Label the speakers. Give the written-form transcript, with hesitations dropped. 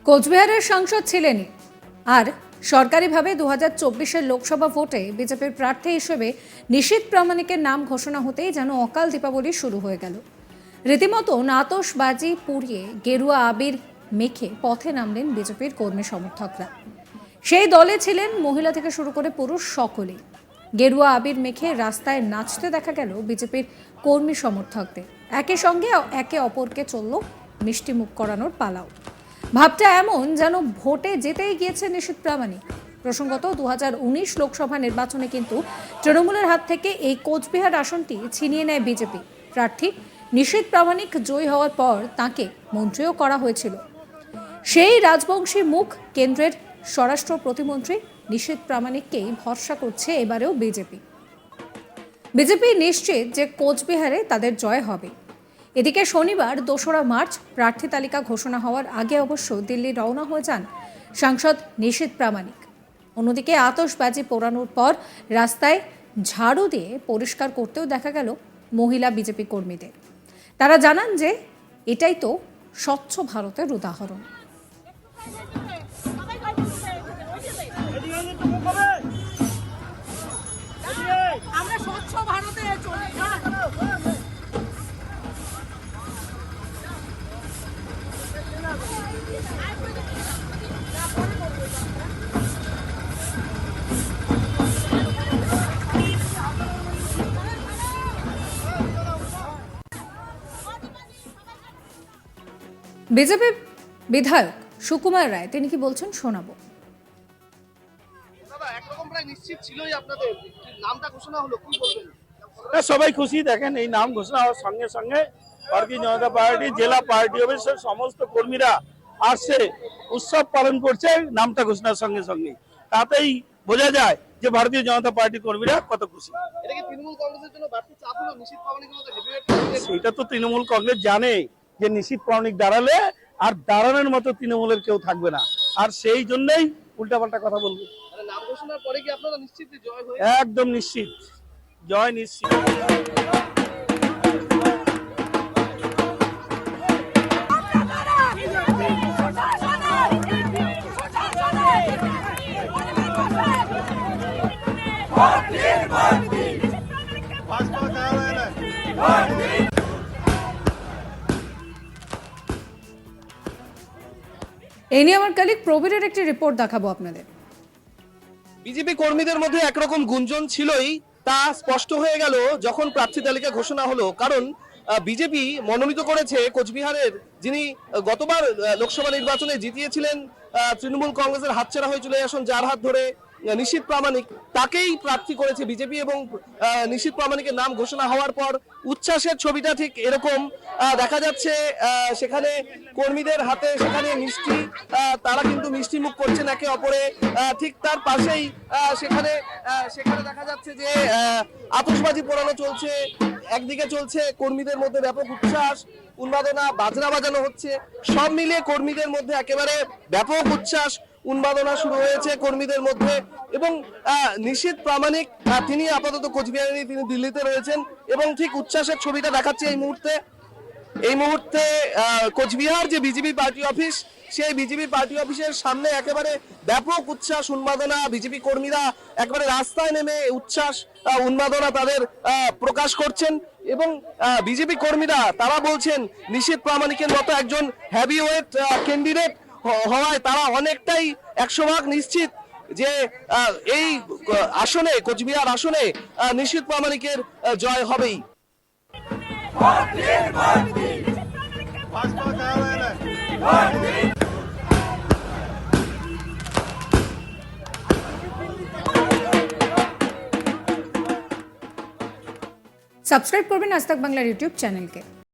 Speaker 1: কোচবিহারের সাংসদ ছিলেনই, আর সরকারিভাবে 2024-এর লোকসভা ভোটে বিজেপির প্রার্থী হিসেবে নিশীথ প্রামাণিকের নাম ঘোষণা হতেই যেন অকাল দীপাবলি শুরু হয়ে গেল। রীতিমতো আতশবাজি পুড়িয়ে গেরুয়া আবির মেখে পথে নামলেন বিজেপির কর্মী সমর্থকরা। সেই দলে ছিলেন মহিলা থেকে শুরু করে পুরুষ সকলেই। গেরুয়া আবির মেখে রাস্তায় নাচতে দেখা গেল বিজেপির কর্মী সমর্থকদের। একই সঙ্গে একে অপরকে চলল মিষ্টি মুখ করানোর পালাও। ভাবটা এমন যেন ভোটে যেতেই গিয়েছে নিশীথ প্রামাণিক। প্রসঙ্গত 2019 লোকসভা নির্বাচনে কিন্তু তৃণমূলের হাত থেকে এই কোচবিহার আসনটি ছিনিয়ে নেয় বিজেপি। প্রার্থী নিশীথ প্রামাণিক জয়ী হওয়ার পর তাকে মন্ত্রীও করা হয়েছিল। সেই রাজবংশী মুখ কেন্দ্রের স্বরাষ্ট্র প্রতিমন্ত্রী নিশীথ প্রামাণিককেই ভরসা করছে এবারেও বিজেপি নিশ্চিত যে কোচবিহারে তাদের জয় হবে। এদিকে শনিবার 2রা মার্চ প্রার্থী তালিকা ঘোষণা হওয়ার আগে অবশ্য দিল্লি রওনা হয়ে যান সাংসদ নিশীথ প্রামাণিক। অন্যদিকে আতশবাজি পোড়ানোর পর রাস্তায় ঝাড়ু দিয়ে পরিষ্কার করতেও দেখা গেল মহিলা বিজেপি কর্মীদের। তারা জানান যে এটাই তো স্বচ্ছ ভারতের উদাহরণ।
Speaker 2: আমরা স্বচ্ছ ভারতে চলি।
Speaker 1: বিজেপি বিধায়ক সুকুমার রায় তিনি কি বলছেন শোনাবো।
Speaker 3: সবাই খুশি, দেখেন এই নাম ঘোষণা হওয়ার সঙ্গে সঙ্গে ভারতীয় জনতা পার্টি জেলা পার্টি অফিসের সমস্ত কর্মীরা আসছে, উৎসব পালন করছে নামটা ঘোষণার সঙ্গে সঙ্গে। তাতেই বোঝা যায় যে ভারতীয় জনতা পার্টি কর্মীরা কত খুশি। সেটা তো তৃণমূল কংগ্রেস জানে যে নিশীথ প্রামাণিক দাঁড়ালে আর দাঁড়ানোর মতো তৃণমূলের কেউ থাকবে না, আর সেই জন্যই উল্টাপাল্টা কথা বলবে। একদম নিশ্চিত, জয় নিশ্চিত।
Speaker 1: এই নিয়ে আমার কলিগ প্রবীরের একটি রিপোর্ট দেখাবো আপনাদের।
Speaker 4: বিজেপি কর্মীদের মধ্যে একরকম গুঞ্জন ছিলই, তা স্পষ্ট হয়ে গেল যখন প্রার্থী তালিকা ঘোষণা হলো। কারণ বিজেপি মনোনীত করেছে কোচবিহারের, যিনি গতবার লোকসভা নির্বাচনে জিতিয়েছিলেন তৃণমূল কংগ্রেসের হাতছাড়া হয়ে চলে আসুন, যার হাত ধরে নিশীথ প্রামাণিক, তাকেই প্রার্থী করেছে বিজেপি। এবং নিশীথ প্রামাণিকের নাম ঘোষণা হওয়ার পর উচ্ছ্বাসের ছবিটা ঠিক এরকম দেখা যাচ্ছে। সেখানে কর্মীদের হাতে সেখানে মিষ্টি, তারা কিন্তু মিষ্টি মুখ করছেন একে অপরে। ঠিক তার পাশেই সেখানে দেখা যাচ্ছে যে আতশবাজি পোড়ানো চলছে। একদিকে চলছে কর্মীদের মধ্যে ব্যাপক উচ্ছ্বাস, উন্মাদনা, বাজনা বাজানো হচ্ছে। সব মিলিয়ে কর্মীদের মধ্যে একেবারে ব্যাপক উচ্ছ্বাস, উন্মাদনা শুরু হয়েছে কর্মীদের মধ্যে। এবং নিশীথ প্রামাণিক তিনি আপাতত কোচবিহারে নেই, তিনি দিল্লিতে রয়েছেন। এবং ঠিক উচ্ছ্বাসের ছবিটা দেখাচ্ছে এই মুহূর্তে কোচবিহার যে বিজেপি পার্টি অফিস, সেই বিজেপি পার্টি অফিসের সামনে একেবারে ব্যাপক উচ্ছ্বাস, উন্মাদনা। বিজেপি কর্মীরা একেবারে রাস্তায় নেমে উচ্ছ্বাস, উন্মাদনা তাদের প্রকাশ করছেন। এবং বিজেপি কর্মীরা তারা বলছেন নিশীথ প্রামাণিকের মতো একজন হেভিওয়েট ক্যান্ডিডেট হওয়ায় তারা অনেকটাই 100% নিশ্চিত যে এই আসনে, কোচবিহার আসনে নিশীথ প্রামাণিকের জয় হবেই।
Speaker 1: সাবস্ক্রাইব করবেন আজ তাক বাংলার ইউটিউব চ্যানেলকে।